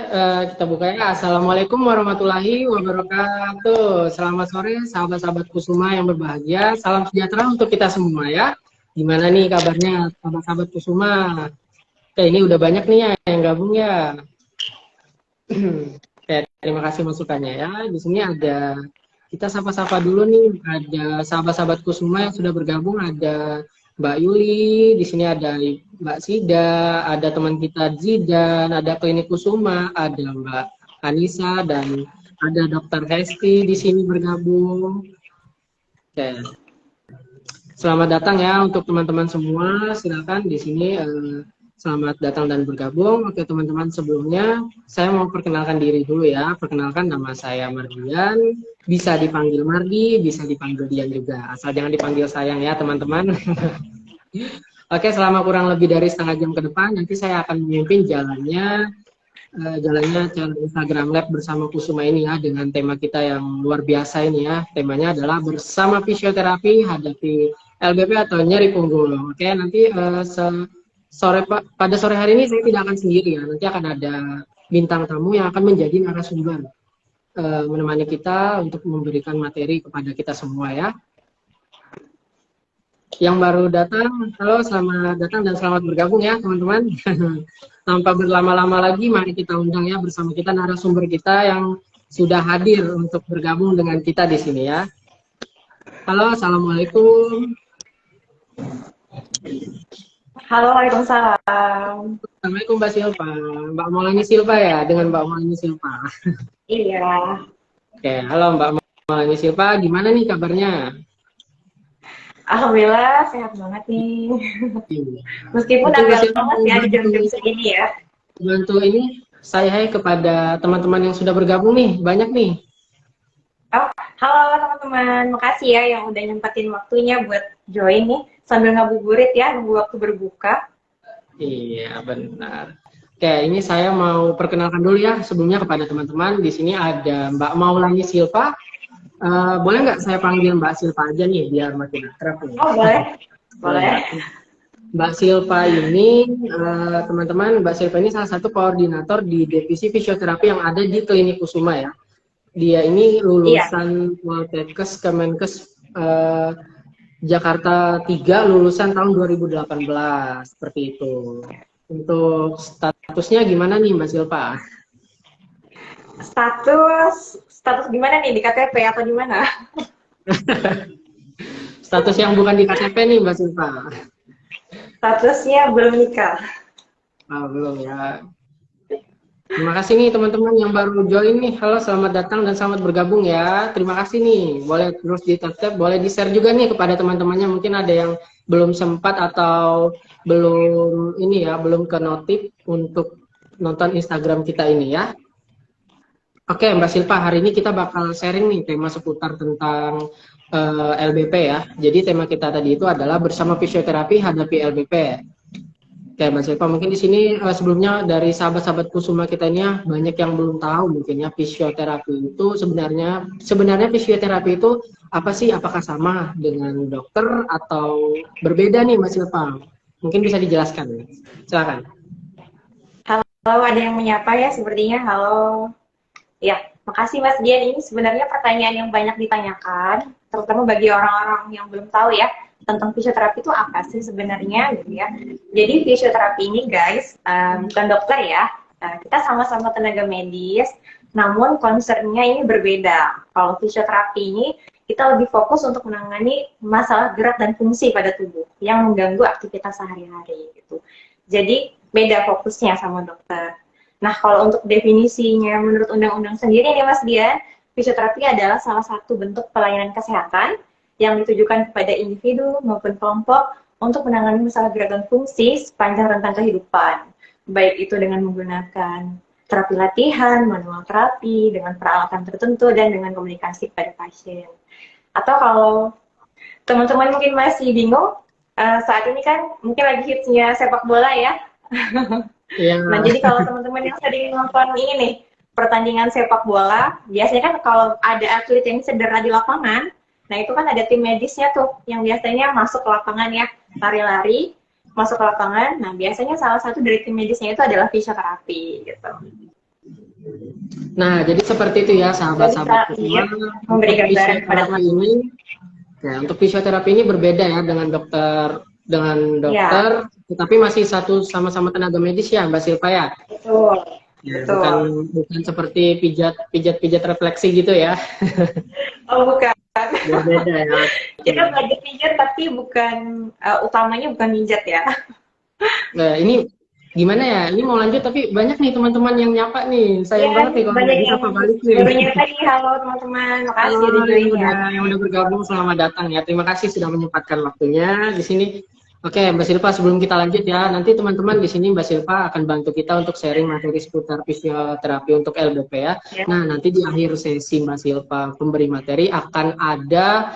Kita buka ya. Assalamualaikum warahmatullahi wabarakatuh. Selamat sore, sahabat-sahabat Kusuma yang berbahagia. Salam sejahtera untuk kita semua ya. Gimana nih kabarnya, sahabat-sahabat Kusuma? Oke, ini udah banyak nih ya yang gabung ya. Oke, terima kasih masukannya ya. Di sini ada kita sapa-sapa dulu nih. Ada sahabat-sahabat Kusuma yang sudah bergabung. Ada Mbak Yuli, di sini ada Mbak Sida, ada teman kita Zidan, ada Klinik Kusuma, ada Mbak Anissa, dan ada Dokter Hesti di sini bergabung. Oke. Selamat datang ya untuk teman-teman semua. Silakan di sini selamat datang dan bergabung. Oke teman-teman, sebelumnya saya mau perkenalkan diri dulu ya. Perkenalkan, nama saya Mardian. Bisa dipanggil Mardi, bisa dipanggil Dian juga. Asal jangan dipanggil sayang ya teman-teman. Oke, selama kurang lebih dari setengah jam ke depan, nanti saya akan memimpin jalannya channel Instagram Lab bersama Kusuma ini ya, dengan tema kita yang luar biasa ini ya. Temanya adalah bersama fisioterapi hadapi LBP atau nyeri punggung. Oke, nanti pada sore hari ini saya tidak akan sendiri ya. Nanti akan ada bintang tamu yang akan menjadi narasumber menemani kita untuk memberikan materi kepada kita semua ya. Yang baru datang, halo, selamat datang dan selamat bergabung ya teman-teman. Tanpa berlama-lama lagi, mari kita undang ya bersama kita narasumber kita yang sudah hadir untuk bergabung dengan kita di sini ya. Halo, assalamualaikum. Halo, waalaikumsalam. Assalamualaikum Mbak Silva, Mbak Maulani Silva ya, dengan Mbak Maulani Silva. Iya. Oke, halo Mbak Maulani Silva, gimana nih kabarnya? Alhamdulillah sehat banget nih. Iya. Meskipun agak lemas ya di jam-jam segini ya. Bantu ini saya hai kepada teman-teman yang sudah bergabung nih, banyak nih. Oh, halo teman-teman, makasih ya yang udah nyempetin waktunya buat join nih sambil ngabuburit ya, nunggu waktu berbuka. Iya, benar. Oke, ini saya mau perkenalkan dulu ya sebelumnya kepada teman-teman. Di sini ada Mbak Maulani Silva. Boleh nggak saya panggil Mbak Silva aja nih biar makin akrab nih. Oh, boleh. Boleh. Mbak Silva ini, teman-teman, Mbak Silva ini salah satu koordinator di divisi fisioterapi yang ada di Klinik Kusuma ya. Dia ini lulusan Poltekkes Kemenkes Jakarta 3, lulusan tahun 2018, seperti itu. Untuk statusnya gimana nih Mbak Silva? Status gimana nih, di KTP atau di mana? Status yang bukan di KTP nih Mbak Silva. Statusnya belum nikah. Belum ya. Terima kasih nih teman-teman yang baru join nih. Halo, selamat datang dan selamat bergabung ya. Terima kasih nih. Boleh terus di-tap-tap, boleh di-share juga nih kepada teman-temannya. Mungkin ada yang belum sempat atau belum ini ya, belum ke notif untuk nonton Instagram kita ini ya. Oke, Mbak Silva, hari ini kita bakal sharing nih tema seputar tentang LBP ya. Jadi tema kita tadi itu adalah bersama fisioterapi hadapi LBP. Oke, Mbak Silva, mungkin di sini sebelumnya dari sahabat-sahabat Kusuma kita ini ya, banyak yang belum tahu mungkin ya fisioterapi itu sebenarnya fisioterapi itu apa sih? Apakah sama dengan dokter atau berbeda nih Mbak Silva? Mungkin bisa dijelaskan. Silakan. Halo, ada yang menyapa ya sepertinya. Halo. Ya, makasih Mas Dian. Ini sebenarnya pertanyaan yang banyak ditanyakan, terutama bagi orang-orang yang belum tahu ya tentang fisioterapi itu apa sih sebenarnya gitu ya. Jadi fisioterapi ini guys, bukan dokter ya. Kita sama-sama tenaga medis, namun concernnya ini berbeda. Kalau fisioterapi ini kita lebih fokus untuk menangani masalah gerak dan fungsi pada tubuh yang mengganggu aktivitas sehari-hari gitu. Jadi beda fokusnya sama dokter. Nah, kalau untuk definisinya menurut undang-undang sendiri nih Mas Dian, fisioterapi adalah salah satu bentuk pelayanan kesehatan yang ditujukan kepada individu maupun kelompok untuk menangani masalah gerak dan fungsi sepanjang rentang kehidupan. Baik itu dengan menggunakan terapi latihan, manual terapi, dengan peralatan tertentu, dan dengan komunikasi pada pasien. Atau kalau teman-teman mungkin masih bingung, saat ini kan mungkin lagi hitsnya sepak bola ya. Ya. Nah, jadi kalau teman-teman yang sering nonton ini nih, pertandingan sepak bola, biasanya kan kalau ada atlet yang cedera di lapangan, nah itu kan ada tim medisnya tuh, yang biasanya masuk ke lapangan ya, lari-lari, masuk ke lapangan. Nah, biasanya salah satu dari tim medisnya itu adalah fisioterapi gitu. Nah, jadi seperti itu ya Jadi bisa sahabat-sahabatku iya, semua. memberi Untuk gambaran kepada fisioterapi teman-teman. ini, ya, untuk fisioterapi ini berbeda ya dengan Ya, dokter, tetapi masih satu sama-sama tenaga medis ya, Mbak Silva ya. betul. Ya, bukan Betul. bukan seperti pijat refleksi gitu ya. Oh, bukan. Berbeda ya. Kita Oke. belajar pijat tapi bukan utamanya bukan pijat ya. Nah, ini gimana ya? Ini mau lanjut tapi banyak nih teman-teman yang nyapa nih. Iya, Sayang banget nih kalau banyak nggak bisa yang apa balik nih. baru nyata nih. Halo teman-teman, Halo makasih udah join ya. yang udah bergabung, selamat datang ya. Terima kasih sudah menyempatkan waktunya di sini. Oke, Mbak Silva, sebelum kita lanjut ya, nanti teman-teman di sini Mbak Silva akan bantu kita untuk sharing materi seputar fisioterapi untuk LBP ya. Ya. Nah, nanti di akhir sesi Mbak Silva pemberi materi akan ada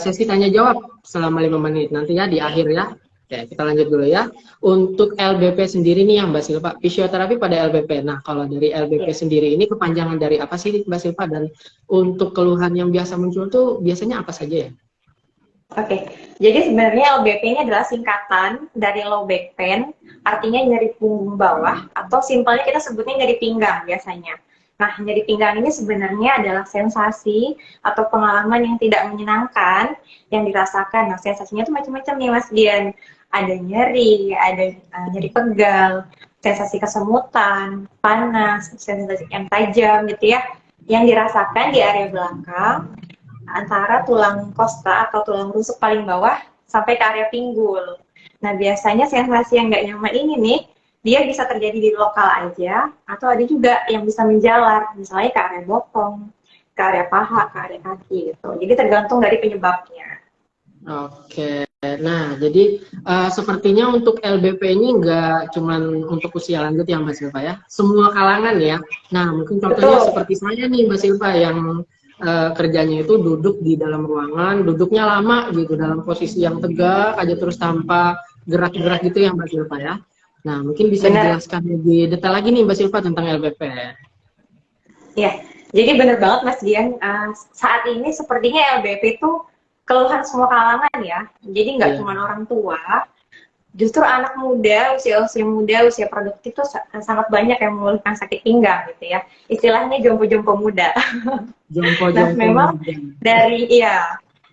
sesi tanya jawab selama 5 menit. Nantinya di akhir ya. Oke, kita lanjut dulu ya. Untuk LBP sendiri nih yang Mbak Silva, fisioterapi pada LBP. Nah, kalau dari LBP Ya. sendiri ini kepanjangan dari apa sih Mbak Silva, dan untuk keluhan yang biasa muncul tuh biasanya apa saja ya? Oke, jadi sebenarnya LBP ini adalah singkatan dari low back pain, artinya nyeri punggung bawah, atau simpelnya kita sebutnya nyeri pinggang biasanya. Nah, nyeri pinggang ini sebenarnya adalah sensasi atau pengalaman yang tidak menyenangkan yang dirasakan. Nah, sensasinya itu macam-macam nih Mas Dian. Ada nyeri, ada nyeri pegal, sensasi kesemutan, panas, sensasi yang tajam gitu ya, yang dirasakan di area belakang antara tulang kosta atau tulang rusuk paling bawah sampai ke area pinggul. Nah, biasanya sensasi yang nggak nyaman ini nih, dia bisa terjadi di lokal aja, atau ada juga yang bisa menjalar, misalnya ke area bokong, ke area paha, ke area kaki gitu. Jadi tergantung dari penyebabnya. Oke, nah jadi sepertinya untuk LBP ini nggak cuman untuk usia lanjut ya Mbak Silva ya, semua kalangan ya. Nah mungkin contohnya Betul, seperti saya nih Mbak Silva yang kerjanya itu duduk di dalam ruangan, duduknya lama gitu dalam posisi yang tegak aja terus tanpa gerak-gerak gitu ya Mbak Silva ya. Nah mungkin bisa benar. dijelaskan lebih detail lagi nih Mbak Silva tentang LBP. Ya, jadi benar banget Mas Dian. Saat ini sepertinya LBP itu keluhan semua kalangan ya. Jadi nggak Iya, cuma orang tua, justru anak muda, usia-usia muda, usia produktif tuh sangat banyak yang mengeluhkan sakit pinggang gitu ya. Istilahnya jompo-jompo muda. Nah, jompo-jompo memang muda.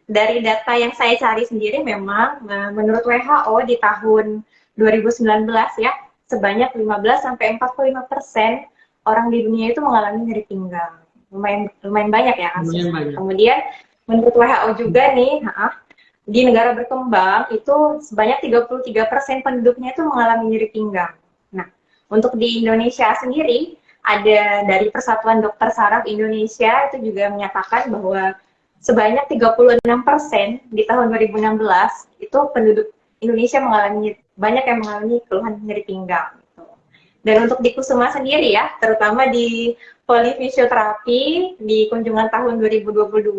dari data yang saya cari sendiri memang menurut WHO di tahun 2019 ya, sebanyak 15 sampai 45% orang di dunia itu mengalami nyeri pinggang. Lumayan lumayan banyak ya Lumayan kasusnya. banyak. Kemudian menurut WHO juga nih, di negara berkembang itu sebanyak 33% penduduknya itu mengalami nyeri pinggang. Nah, untuk di Indonesia sendiri, ada dari Persatuan Dokter Saraf Indonesia itu juga menyatakan bahwa sebanyak 36% di tahun 2016 itu penduduk Indonesia banyak yang mengalami keluhan nyeri pinggang. Gitu. Dan untuk di Kusuma sendiri ya, terutama di polifisioterapi di kunjungan tahun 2022,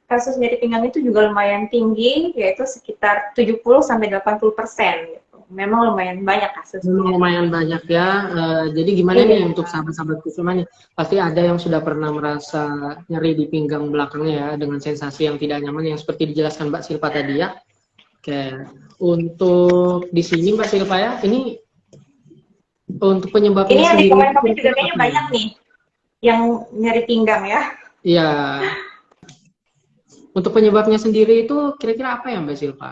kasus nyeri pinggang itu juga lumayan tinggi, yaitu sekitar 70 sampai 80%. Gitu. Memang lumayan banyak Memang kasusnya. lumayan banyak ya. Jadi gimana nih Iya, untuk sahabat-sahabatku semua nih? Pasti ada yang sudah pernah merasa nyeri di pinggang belakangnya ya dengan sensasi yang tidak nyaman yang seperti dijelaskan Mbak Silva tadi ya. Oke, untuk di sini Mbak Silva ya, ini untuk ini penyebabnya yang di sendiri itu komen-komen juga kira-kira kayaknya apa ya? banyak nih yang nyeri pinggang ya. Iya, untuk penyebabnya sendiri itu kira-kira apa ya Mbak Silva?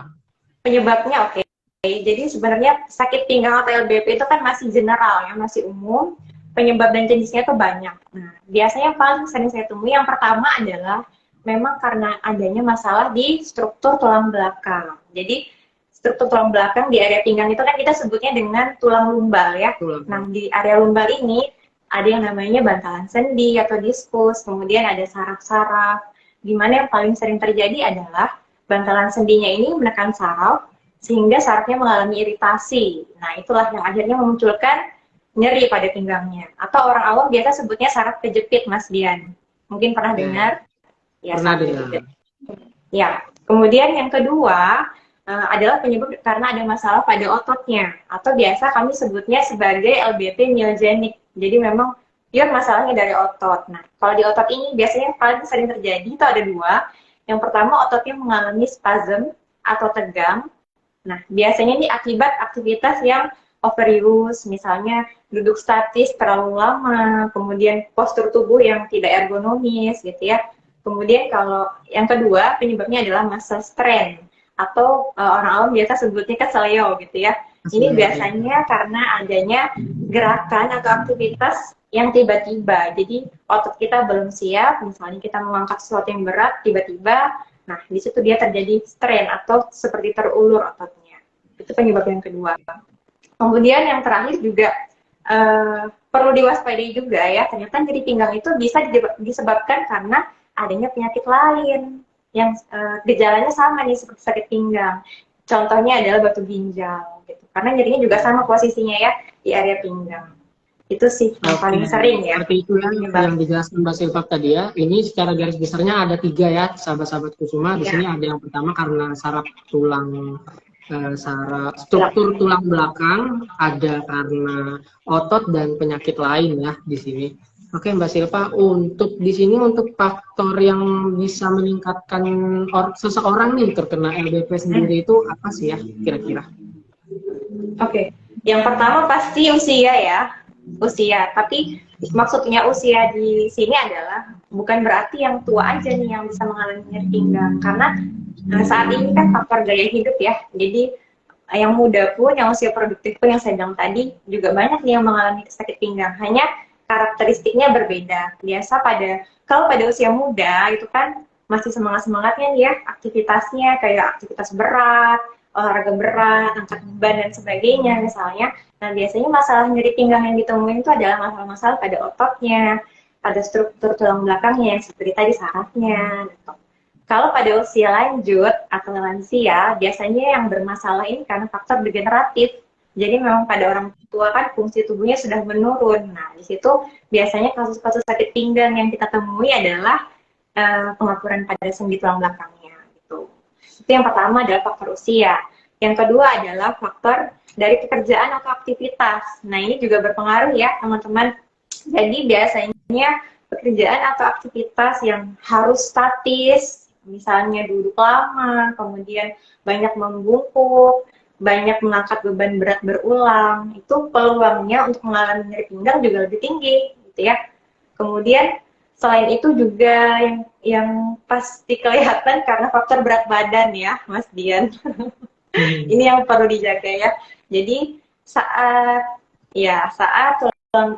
Penyebabnya oke. Jadi sebenarnya sakit pinggang atau LBP itu kan masih general ya, masih umum. Penyebab dan jenisnya itu banyak. Nah, biasanya yang paling sering saya temui yang pertama adalah memang karena adanya masalah di struktur tulang belakang. Jadi struktur tulang belakang di area pinggang itu kan kita sebutnya dengan tulang lumbal ya. Nah, Tulang. di area lumbal ini ada yang namanya bantalan sendi atau diskus, kemudian ada saraf-saraf. Di mana yang paling sering terjadi adalah bantalan sendinya ini menekan saraf sehingga sarafnya mengalami iritasi. Nah, itulah yang akhirnya memunculkan nyeri pada pinggangnya. Atau orang awam biasa sebutnya saraf kejepit, Mas Dian. Mungkin pernah Oke, dengar? Ya, pernah saraf dengar. kejepit. Ya, kemudian yang kedua adalah penyebab karena ada masalah pada ototnya. Atau biasa kami sebutnya sebagai LBP myogenik. Jadi memang pure masalahnya dari otot. Nah, kalau di otot ini biasanya yang paling sering terjadi itu ada dua. Yang pertama ototnya mengalami spasm atau tegang. Nah, biasanya ini akibat aktivitas yang overuse, misalnya duduk statis terlalu lama, kemudian postur tubuh yang tidak ergonomis gitu ya. Kemudian kalau yang kedua penyebabnya adalah masa strain atau orang awam biasa sebutnya keseleo gitu ya. Ini biasanya karena adanya gerakan atau aktivitas yang tiba-tiba. Jadi otot kita belum siap, misalnya kita mengangkat sesuatu yang berat tiba-tiba, nah di situ dia terjadi strain atau seperti terulur ototnya. Itu penyebab yang kedua. Kemudian yang terakhir juga perlu diwaspadai juga ya, ternyata nyeri pinggang itu bisa disebabkan karena adanya penyakit lain yang gejalanya sama nih seperti sakit pinggang. Contohnya adalah batu ginjal gitu. Karena nyerinya juga sama posisinya ya di area pinggang. Itu sih yang paling sering ya. Seperti itu ya yang dijelaskan Mbak Silva tadi ya. Ini secara garis besarnya ada 3 ya, sahabat-sahabat Kusuma. Di sini ada yang pertama karena saraf tulang, struktur tulang belakang, ada karena otot dan penyakit lain ya di sini. Oke Mbak Silva, untuk di sini untuk faktor yang bisa meningkatkan seseorang nih terkena LBP sendiri itu apa sih ya kira-kira? Oke, yang pertama pasti usia ya. Usia, tapi maksudnya usia di sini adalah bukan berarti yang tua aja nih yang bisa mengalami nyeri pinggang, karena saat ini kan faktor gaya hidup ya, jadi yang muda pun, yang usia produktif pun, yang saya bilang tadi juga banyak nih yang mengalami sakit pinggang, hanya karakteristiknya berbeda. Biasa kalau pada usia muda itu kan masih semangat-semangatnya nih ya, aktivitasnya kayak aktivitas berat, olahraga berat, angkat beban dan sebagainya misalnya. Nah, biasanya masalah nyeri pinggang yang ditemuin itu adalah masalah-masalah pada ototnya, pada struktur tulang belakangnya yang seperti tadi sarafnya. Gitu. Kalau pada usia lanjut atau lansia, biasanya yang bermasalah ini karena faktor degeneratif. Jadi memang pada orang tua kan fungsi tubuhnya sudah menurun. Nah, di situ biasanya kasus-kasus sakit pinggang yang kita temui adalah pengapuran pada sendi tulang belakangnya. Gitu. Itu yang pertama adalah faktor usia. Yang kedua adalah faktor dari pekerjaan atau aktivitas. Nah, ini juga berpengaruh ya, teman-teman. Jadi, biasanya pekerjaan atau aktivitas yang harus statis, misalnya duduk lama, kemudian banyak membungkuk, banyak mengangkat beban berat berulang, itu peluangnya untuk mengalami nyeri pinggang juga lebih tinggi, gitu ya. Kemudian, selain itu juga yang pasti kelihatan karena faktor berat badan ya, Mas Dian. Ini yang perlu dijaga ya. Jadi saat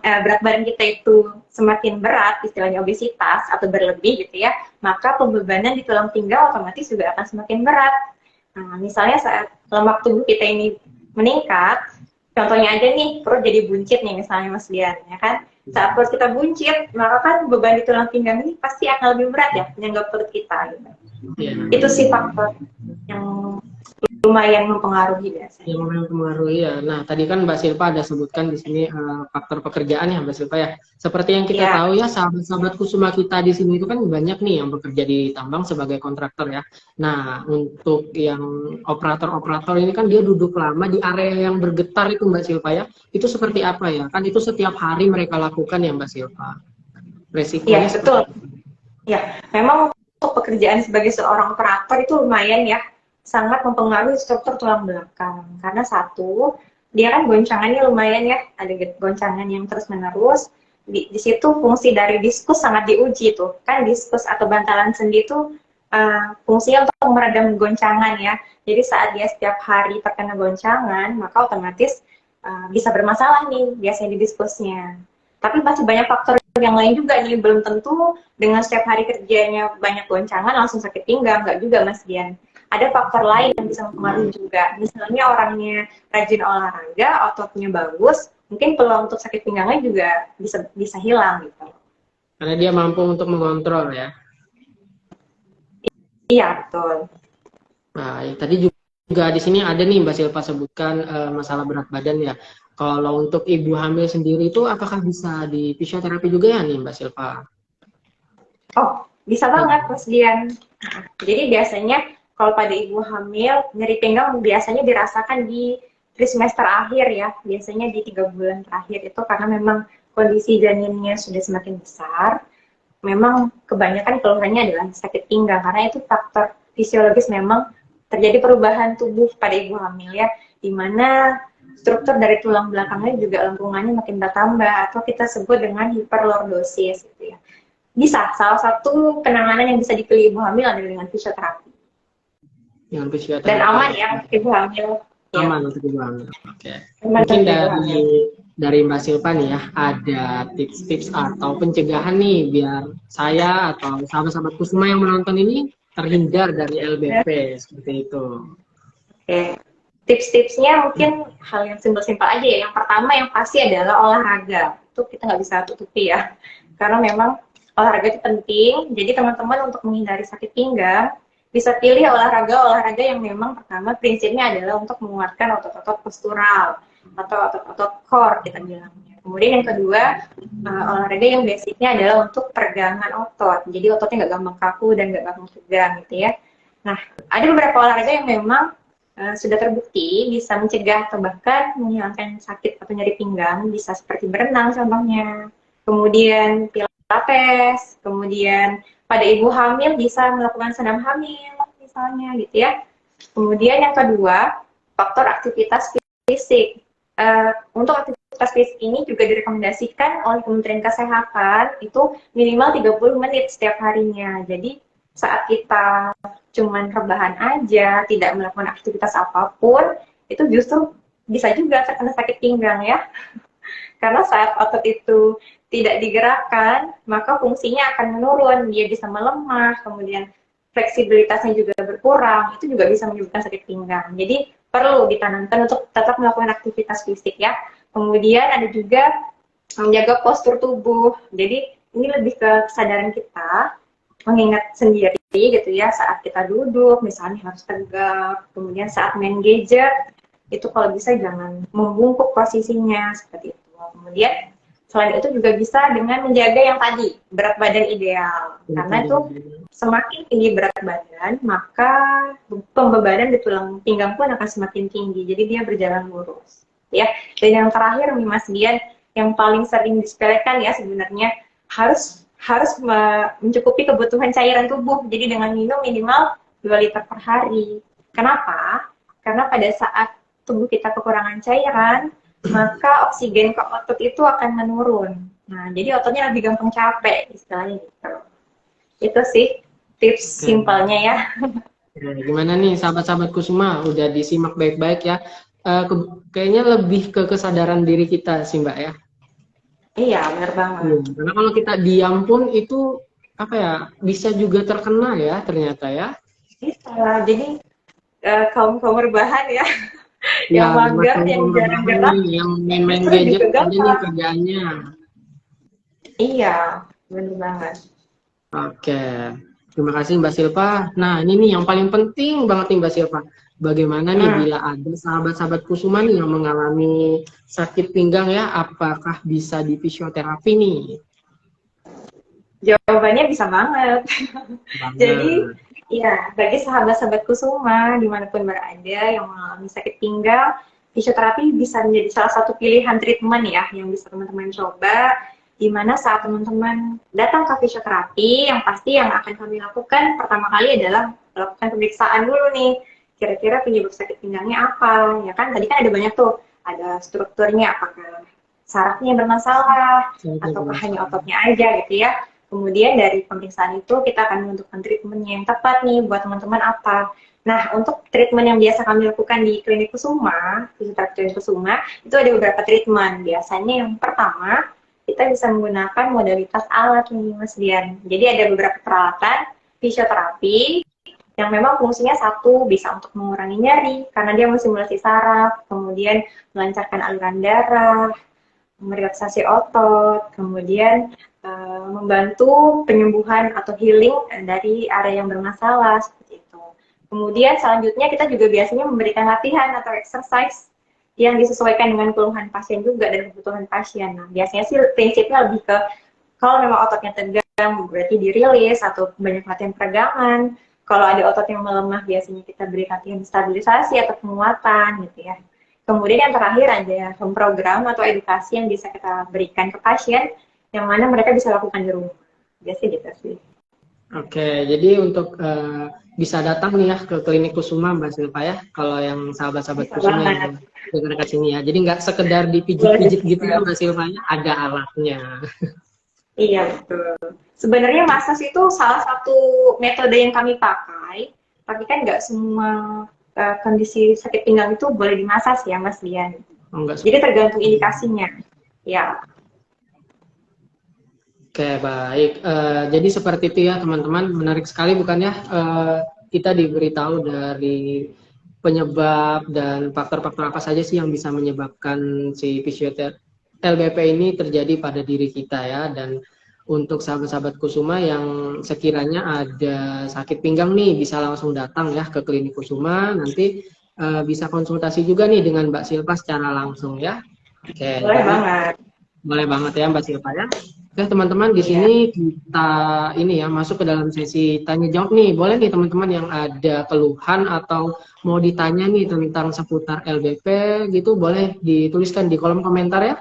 berat badan kita itu semakin berat, istilahnya obesitas atau berlebih gitu ya, maka pembebanan di tulang pinggang otomatis juga akan semakin berat. Nah, misalnya saat lemak tubuh kita ini meningkat, contohnya aja nih perut jadi buncit nih misalnya Mas Dian, ya kan? Saat perut kita buncit, maka kan beban di tulang pinggang ini pasti akan lebih berat ya, menyangga perut kita. Gitu. Itu sih faktor yang lumayan mempengaruhi biasanya. Yang lumayan mempengaruhi ya. Nah, tadi kan Mbak Silva ada sebutkan di sini faktor pekerjaan ya Mbak Silva ya. Seperti yang kita tahu ya, sahabat-sahabat Kusuma kita di sini itu kan banyak nih yang bekerja di tambang sebagai kontraktor ya. Nah, untuk yang operator-operator ini kan dia duduk lama di area yang bergetar itu Mbak Silva ya. Itu seperti apa ya? Kan itu setiap hari mereka lakukan ya Mbak Silva. Resikonya ya, betul. Ya, memang untuk pekerjaan sebagai seorang operator itu lumayan ya, sangat mempengaruhi struktur tulang belakang. Karena satu, dia kan goncangannya lumayan ya, ada goncangan yang terus-menerus. Di situ fungsi dari diskus sangat diuji tuh. Kan diskus atau bantalan sendi itu fungsinya untuk meredam goncangan ya. Jadi saat dia setiap hari terkena goncangan, maka otomatis bisa bermasalah nih biasanya di diskusnya. Tapi masih banyak faktor yang lain juga nih, belum tentu dengan setiap hari kerjanya banyak goncangan langsung sakit pinggang, nggak juga Mas Dian. Ada faktor lain yang bisa mempengaruhi juga. Misalnya orangnya rajin olahraga, ototnya bagus, mungkin peluang untuk sakit pinggangnya juga bisa hilang gitu. Karena dia mampu untuk mengontrol ya. Iya, betul. Nah, tadi juga di sini ada nih Mbak Silva sebutkan masalah berat badan ya. Kalau untuk ibu hamil sendiri itu apakah bisa di fisioterapi juga ya nih Mbak Silva? Oh, bisa banget Mas Dian. Jadi biasanya kalau pada ibu hamil, nyeri pinggang biasanya dirasakan di trimester akhir ya. Biasanya di 3 bulan terakhir itu karena memang kondisi janinnya sudah semakin besar. Memang kebanyakan keluhannya adalah sakit pinggang karena itu faktor fisiologis, memang terjadi perubahan tubuh pada ibu hamil ya, di mana struktur dari tulang belakangnya juga lengkungannya makin bertambah atau kita sebut dengan hiperlordosis gitu ya. Bisa, salah satu penanganan yang bisa dipilih ibu hamil adalah dengan fisioterapi. Dengan Dan fisioterapi. aman ya untuk ibu hamil. Aman Ya, untuk ibu hamil. Oke. aman Mungkin untuk ibu hamil. dari Mbak Silva nih ya, ada tips-tips atau pencegahan nih biar saya atau sahabat-sahabatku semua yang menonton ini terhindar dari LBP seperti itu. Oke. Tips-tipsnya mungkin hal yang simpel-simpel aja ya. Yang pertama yang pasti adalah olahraga. Itu kita nggak bisa tutupi ya. Karena memang olahraga itu penting. Jadi teman-teman untuk menghindari sakit pinggang, bisa pilih olahraga yang memang pertama prinsipnya adalah untuk menguatkan otot-otot postural atau otot-otot core kita bilangnya. Kemudian yang kedua, olahraga yang basicnya adalah untuk peregangan otot. Jadi ototnya nggak gampang kaku dan nggak gampang tegang gitu ya. Nah, ada beberapa olahraga yang memang sudah terbukti bisa mencegah atau bahkan menghilangkan sakit atau nyeri pinggang, bisa seperti berenang contohnya, kemudian pilates, kemudian pada ibu hamil bisa melakukan senam hamil misalnya gitu ya. Kemudian yang kedua, faktor aktivitas fisik. Untuk aktivitas fisik ini juga direkomendasikan oleh Kementerian Kesehatan itu minimal 30 menit setiap harinya. Jadi saat kita cuman rebahan aja, tidak melakukan aktivitas apapun, itu justru bisa juga terkena sakit pinggang ya. Karena saat otot itu tidak digerakkan, maka fungsinya akan menurun, dia bisa melemah, kemudian fleksibilitasnya juga berkurang, itu juga bisa menyebabkan sakit pinggang. Jadi perlu ditanamkan untuk tetap melakukan aktivitas fisik ya. Kemudian ada juga menjaga postur tubuh. Jadi ini lebih ke kesadaran kita, mengingat sendiri gitu ya, saat kita duduk misalnya harus tegak, kemudian saat main gadget itu kalau bisa jangan membungkuk posisinya seperti itu. Kemudian selain itu juga bisa dengan menjaga yang tadi berat badan ideal, karena itu semakin tinggi berat badan maka pembebanan di tulang pinggang pun akan semakin tinggi, jadi dia berjalan lurus ya. Dan yang terakhir nih Mas Dian, yang paling sering disepelekan ya sebenarnya, harus mencukupi kebutuhan cairan tubuh. Jadi dengan minum minimal 2 liter per hari. Kenapa? Karena pada saat tubuh kita kekurangan cairan, maka oksigen ke otot itu akan menurun. Nah, jadi ototnya lebih gampang capek, istilahnya gitu. Itu sih tips simpelnya ya. Gimana nih sahabat-sahabatku semua? Udah disimak baik-baik ya. Kayaknya lebih ke kesadaran diri kita sih Mbak ya. Iya, benar banget. Karena kalau kita diam pun itu apa ya, bisa juga terkena ya ternyata ya. Bisa. Jadi kaum rebahan ya, Ya, yang mager, makin yang jarang rebahan gerak, nih, yang main-main justru gadget juga aja nih gampang. kerjaannya. Iya, benar banget. Oke, terima kasih Mbak Silva. Nah, ini nih yang paling penting banget nih Mbak Silva. Bagaimana nih bila ada sahabat-sahabat Kusuma nih yang mengalami sakit pinggang ya, apakah bisa di fisioterapi nih? Jawabannya bisa banget. Jadi, Banget. ya, bagi sahabat-sahabat Kusuma, dimanapun berada yang mengalami sakit pinggang, fisioterapi bisa menjadi salah satu pilihan treatment ya, yang bisa teman-teman coba, di mana saat teman-teman datang ke fisioterapi, yang pasti yang akan kami lakukan pertama kali adalah melakukan pemeriksaan dulu nih, kira-kira penyebab sakit pinggangnya apa, ya kan? Tadi kan ada banyak tuh, ada strukturnya, apakah sarafnya yang bermasalah, ataukah hanya ototnya aja gitu ya. Kemudian dari pemeriksaan itu kita akan menentukan treatment yang tepat nih buat teman-teman apa. Nah, untuk treatment yang biasa kami lakukan di klinik Kusuma, fisioterapi klinik Kusuma, itu ada beberapa treatment. Biasanya yang pertama, kita bisa menggunakan modalitas alat nih Mas Dian. Jadi ada beberapa peralatan fisioterapi yang memang fungsinya satu, bisa untuk mengurangi nyeri karena dia mensimulasi saraf, kemudian melancarkan aliran darah, merelaksasi otot, kemudian membantu penyembuhan atau healing dari area yang bermasalah seperti itu. Kemudian selanjutnya kita juga biasanya memberikan latihan atau exercise yang disesuaikan dengan keluhan pasien juga dan kebutuhan pasien. Nah, biasanya sih prinsipnya lebih ke kalau memang ototnya tegang berarti dirilis atau banyak latihan peregangan. Kalau ada otot yang melemah biasanya kita beri latihan stabilisasi atau penguatan gitu ya. Kemudian yang terakhir ada home program atau edukasi yang bisa kita berikan ke pasien yang mana mereka bisa lakukan di rumah. Biasanya gitu sih. Oke, jadi untuk bisa datang nih ya ke klinik Kusuma Mbak Silva ya, kalau yang sahabat-sahabat Bisa Kusuma banget. yang dekat-dekat sini ya. Jadi nggak sekedar Boleh dipijit-pijit gitu ya banget. Mbak Silva ya, ada alatnya. Iya, betul. Sebenarnya massage itu salah satu metode yang kami pakai, tapi kan nggak semua kondisi sakit pinggang itu boleh dimasas ya, Mas Dian. Oh, enggak. Jadi tergantung indikasinya. Ya, Oke, baik. Jadi seperti itu ya teman-teman, menarik sekali bukan ya? Kita diberitahu dari penyebab dan faktor-faktor apa saja sih yang bisa menyebabkan si fisioterapi LBP ini terjadi pada diri kita ya. Dan untuk sahabat-sahabat Kusuma yang sekiranya ada sakit pinggang nih, bisa langsung datang ya ke klinik Kusuma. Nanti bisa konsultasi juga nih dengan Mbak Silva secara langsung ya. Oke, boleh jadi banget. boleh banget ya Mbak Silva ya. Oke teman-teman, di Iya. sini kita ini ya masuk ke dalam sesi tanya jawab nih. Boleh nih teman-teman yang ada keluhan atau mau ditanya nih tentang seputar LBP gitu, boleh dituliskan di kolom komentar ya.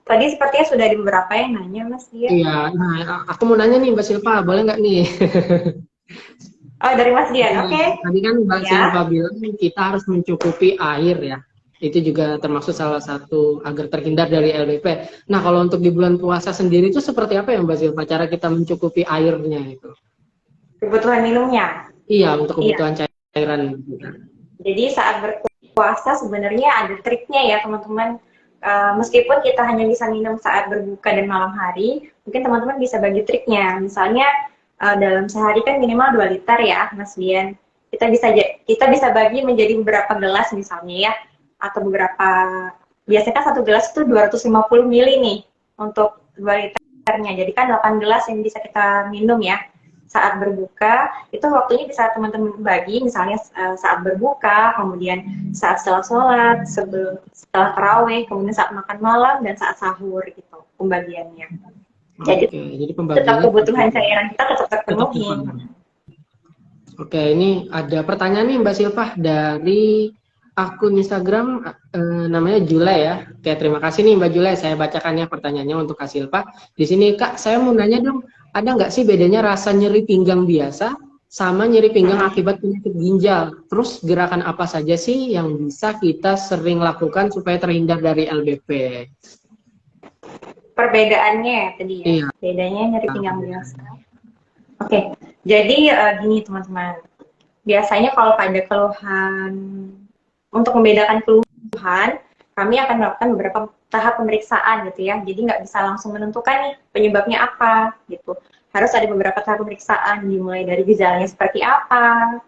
Tadi sepertinya sudah ada beberapa yang nanya, Mas Dian. Iya, nah aku mau nanya nih Mbak Silva, boleh nggak nih? Oh, dari Mas Dian, Iya, oke. tadi kan Mbak Ya. Silva bilang kita harus mencukupi air ya. Itu juga termasuk salah satu agar terhindar dari LDP. Nah, kalau untuk di bulan puasa sendiri itu seperti apa ya Mbak Silva? Cara kita mencukupi airnya itu? Kebutuhan minumnya. Iya, untuk Iya. kebutuhan cairan juga. Jadi saat berpuasa sebenarnya ada triknya ya, teman-teman. Meskipun kita hanya bisa minum saat berbuka dan malam hari, mungkin teman-teman bisa bagi triknya. Misalnya dalam sehari kan minimal 2 liter ya, Mas Dian. Kita bisa bagi menjadi beberapa gelas misalnya ya, atau beberapa, biasanya kan satu gelas itu 250 mili nih untuk 2 liternya. Jadi kan 8 gelas yang bisa kita minum ya saat berbuka. Itu waktunya bisa teman-teman bagi, misalnya saat berbuka, kemudian saat setelah sholat, setelah taraweh, kemudian saat makan malam, dan saat sahur gitu pembagiannya. Jadi Oke, jadi tetap pembagiannya seperti kebutuhan itu. cairan kita tetap Tetap terpenuhi. terpenuhi. Oke, ini ada pertanyaan nih Mbak Silva dari akun Instagram namanya Jule ya. Oke, terima kasih nih Mbak Jule. Saya bacakan ya pertanyaannya untuk Kak Silva. Di sini Kak, saya mau nanya dong, ada nggak sih bedanya rasa nyeri pinggang biasa sama nyeri pinggang akibat penyakit ginjal? Terus gerakan apa saja sih yang bisa kita sering lakukan supaya terhindar dari LBP? Perbedaannya ya tadi ya, Iya, bedanya nyeri pinggang biasa. Oke, jadi gini teman-teman, biasanya kalau pada keluhan, untuk membedakan keluhan, kami akan melakukan beberapa tahap pemeriksaan gitu ya. Jadi nggak bisa langsung menentukan nih penyebabnya apa gitu. Harus ada beberapa tahap pemeriksaan, dimulai dari gejalanya seperti apa,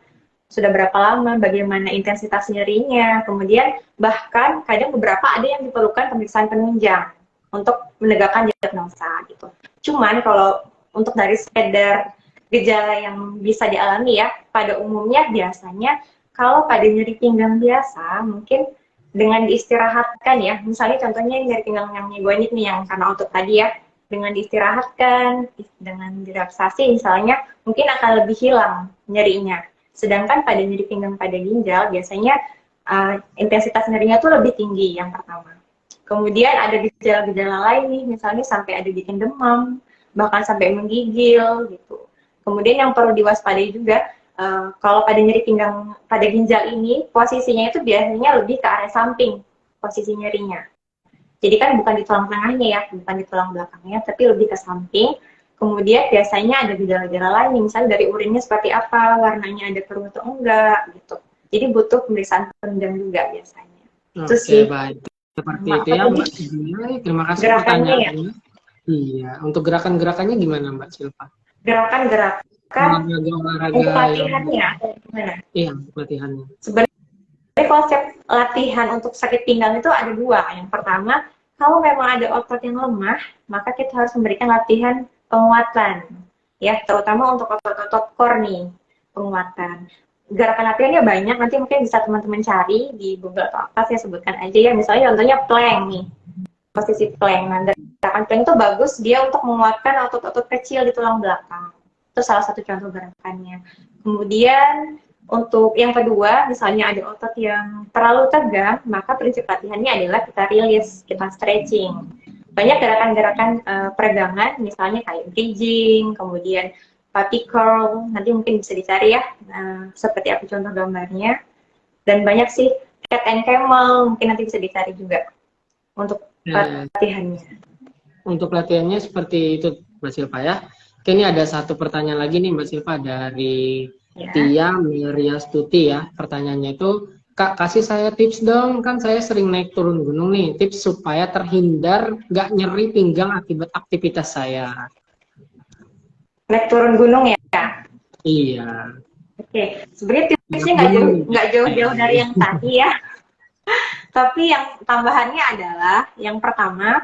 sudah berapa lama, bagaimana intensitas nyerinya, kemudian bahkan kadang beberapa ada yang diperlukan pemeriksaan penunjang untuk menegakkan diagnosa gitu. Cuman kalau untuk dari sekedar gejala yang bisa dialami ya, pada umumnya biasanya kalau pada nyeri pinggang biasa mungkin dengan diistirahatkan ya, misalnya contohnya nyeri pinggang yang myegonik nih yang karena otot tadi ya, dengan diistirahatkan, dengan direlaksasi misalnya, mungkin akan lebih hilang nyerinya. Sedangkan pada nyeri pinggang pada ginjal biasanya intensitas nyerinya tuh lebih tinggi yang pertama. Kemudian ada gejala-gejala lain nih, misalnya sampai ada bikin demam, bahkan sampai menggigil gitu. Kemudian yang perlu diwaspadai juga, kalau pada nyeri pinggang pada ginjal ini, posisinya itu biasanya lebih ke area samping, posisi nyerinya. Jadi kan bukan di tulang tengahnya ya, bukan di tulang belakangnya, tapi lebih ke samping. Kemudian biasanya ada gejala-gejala lain, misalnya dari urinnya seperti apa, warnanya ada keruh atau enggak, gitu. Jadi butuh pemeriksaan penunjang juga biasanya. Itu oke sih. baik. Seperti itu Apa ya tadi? Mbak Jule. Terima kasih Gerakannya ya. pertanyaannya. Iya, untuk gerakan-gerakannya gimana Mbak Silva? Gerakan-gerakan Olahraga-olahraga untuk yang latihannya atau gimana? iya latihannya. Sebenarnya konsep latihan untuk sakit pinggang itu ada dua. Yang pertama, kalau memang ada otot yang lemah, maka kita harus memberikan latihan penguatan. Ya, terutama untuk otot-otot core nih, penguatan. Gerakan latihannya banyak, nanti mungkin bisa teman-teman cari di Google atau apa, saya sebutkan aja ya. Misalnya contohnya plank nih, posisi plank. Nah, gerakan plank itu bagus dia untuk menguatkan otot-otot kecil di tulang belakang. Itu salah satu contoh gerakannya. Kemudian untuk yang kedua, misalnya ada otot yang terlalu tegang, maka prinsip latihannya adalah kita rilis, kita stretching. banyak gerakan-gerakan peregangan, misalnya kayak bridging, kemudian puppy curl, nanti mungkin bisa dicari ya, seperti apa contoh gambarnya. Dan banyak sih cat and camel, mungkin nanti bisa dicari juga untuk latihannya. Untuk latihannya seperti itu Mbak Silva ya. Oke, ini ada satu pertanyaan lagi nih Mbak Silva dari Tia Miriastuti ya. Pertanyaannya itu, Kak, kasih saya tips dong, kan saya sering naik turun gunung nih, tips supaya terhindar nggak nyeri pinggang akibat aktivitas saya. Naik turun gunung ya? Iya. Oke, sebenarnya tipsnya nggak jauh-jauh dari yang tadi ya. Tapi yang tambahannya adalah, yang pertama,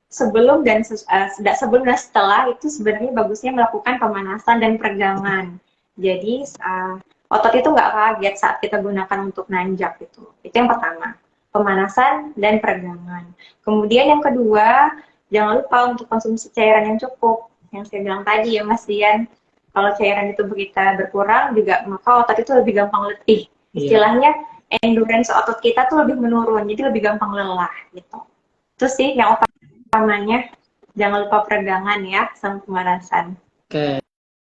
sebelum dan setelah itu sebenarnya bagusnya melakukan pemanasan dan peregangan. Jadi otot itu nggak kaget saat kita gunakan untuk nanjak itu. Itu yang pertama, pemanasan dan peregangan. Kemudian yang kedua, jangan lupa untuk konsumsi cairan yang cukup. Yang saya bilang tadi ya Mas Dian, kalau cairan itu kita berkurang juga, maka otot itu lebih gampang letih. Istilahnya endurance otot kita tuh lebih menurun, jadi lebih gampang lelah gitu. Itu sih yang utamanya. Jangan lupa peregangan ya, sama pemanasan. Oke,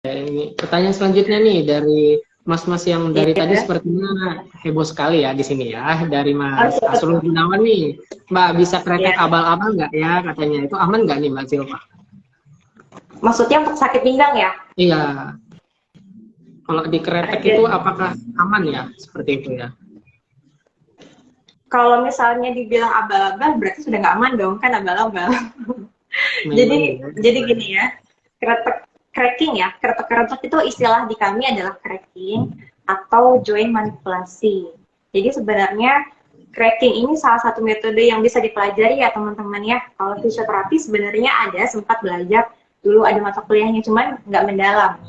ini pertanyaan selanjutnya nih dari Mas-mas yang dari tadi sepertinya heboh sekali ya di sini ya, dari Mas Asrul Gunawan nih. Mbak, bisa kretek abal-abal nggak ya katanya, itu aman nggak nih Mbak Silva? Maksudnya untuk sakit pinggang ya? Iya. Kalau di kretek itu apakah aman ya seperti itu ya? Kalau misalnya dibilang abal-abal berarti sudah nggak aman dong, kan abal-abal. Jadi gini ya, cracking ya, kretek itu istilah di kami adalah cracking atau joint manipulasi. Jadi sebenarnya cracking ini salah satu metode yang bisa dipelajari ya teman-teman ya. Kalau fisioterapi sebenarnya ada sempat belajar dulu, ada mata kuliahnya, cuman nggak mendalam.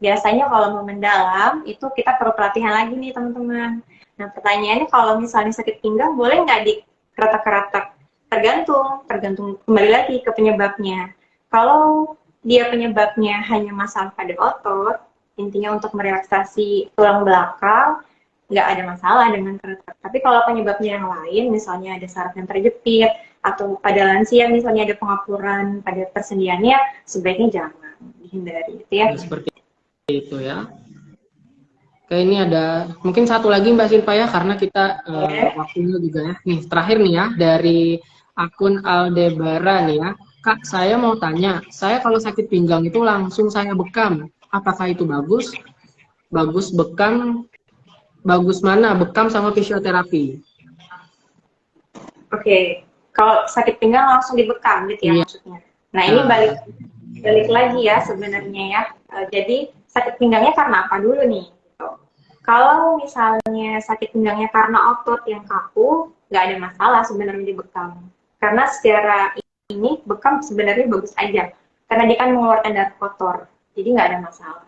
Biasanya kalau mau mendalam itu kita perlu pelatihan lagi nih teman-teman. Nah pertanyaannya, kalau misalnya sakit pinggang boleh nggak dikeretak-keretak? Tergantung kembali lagi ke penyebabnya. Kalau dia penyebabnya hanya masalah pada otot, intinya untuk merelaksasi tulang belakang, nggak ada masalah dengan keretak. Tapi kalau penyebabnya yang lain, misalnya ada saraf yang terjepit, atau pada lansia misalnya ada pengapuran pada persendiannya, sebaiknya jangan, dihindari itu ya. Seperti itu ya. Oke, ini ada mungkin satu lagi Mbak Silva ya, karena kita waktunya juga ya. Nih, terakhir nih ya, dari akun Aldebaran nih ya. Kak, saya mau tanya, saya kalau sakit pinggang itu langsung saya bekam. Apakah itu bagus? Bagus bekam, bagus mana? Bekam sama fisioterapi. Oke, kalau sakit pinggang langsung dibekam gitu ya maksudnya. Nah, ini balik lagi ya sebenarnya ya. Jadi sakit pinggangnya karena apa dulu nih? Kalau misalnya sakit pinggangnya karena otot yang kaku, nggak ada masalah sebenarnya dibekam. Karena secara ini bekam sebenarnya bagus aja, karena dia kan mengeluarkan darah kotor, jadi nggak ada masalah.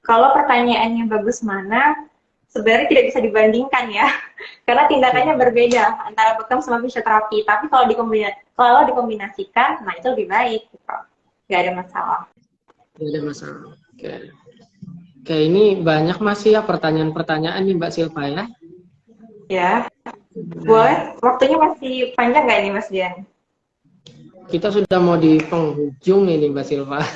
Kalau pertanyaannya bagus mana, sebenarnya tidak bisa dibandingkan ya, karena tindakannya berbeda antara bekam sama fisioterapi. Tapi kalau dikombinasikan, nah itu lebih baik, gitu. Nggak ada masalah. Nggak ada masalah. Oke, ini banyak masih ya pertanyaan-pertanyaan nih Mbak Silva ya. Ya, boleh. Waktunya masih panjang nggak nih Mas Dian? Kita sudah mau di penghujung ini Mbak Silva.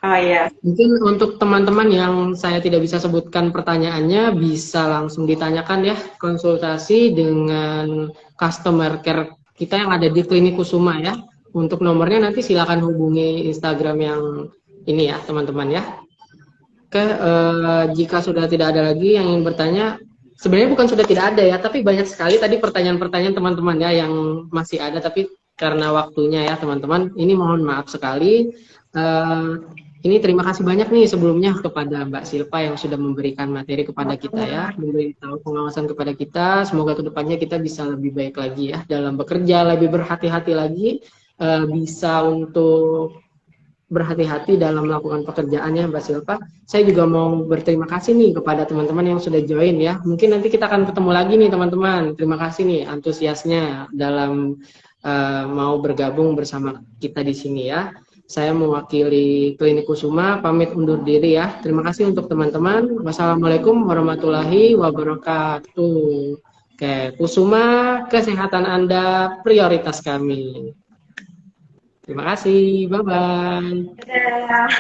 Oh iya. Mungkin untuk teman-teman yang saya tidak bisa sebutkan pertanyaannya, bisa langsung ditanyakan ya, konsultasi dengan customer care kita yang ada di Klinik Kusuma ya. Untuk nomornya nanti silakan hubungi Instagram yang ini ya teman-teman ya. Oke, jika sudah tidak ada lagi yang ingin bertanya, sebenarnya bukan sudah tidak ada ya, tapi banyak sekali tadi pertanyaan-pertanyaan teman-teman ya yang masih ada, tapi karena waktunya ya teman-teman, ini mohon maaf sekali. Ini terima kasih banyak nih sebelumnya kepada Mbak Silva yang sudah memberikan materi kepada kita ya, memberitahu pengawasan kepada kita. Semoga kedepannya kita bisa lebih baik lagi ya dalam bekerja, lebih berhati-hati lagi, bisa untuk berhati-hati dalam melakukan pekerjaannya Mbak Silva. Saya juga mau berterima kasih nih kepada teman-teman yang sudah join ya. Mungkin nanti kita akan ketemu lagi nih teman-teman. Terima kasih nih antusiasnya dalam mau bergabung bersama kita di sini ya. Saya mewakili Klinik Kusuma pamit undur diri ya. Terima kasih untuk teman-teman. Wassalamualaikum warahmatullahi wabarakatuh. Oke, Kusuma, kesehatan Anda prioritas kami. Terima kasih. Bye-bye. Dadah.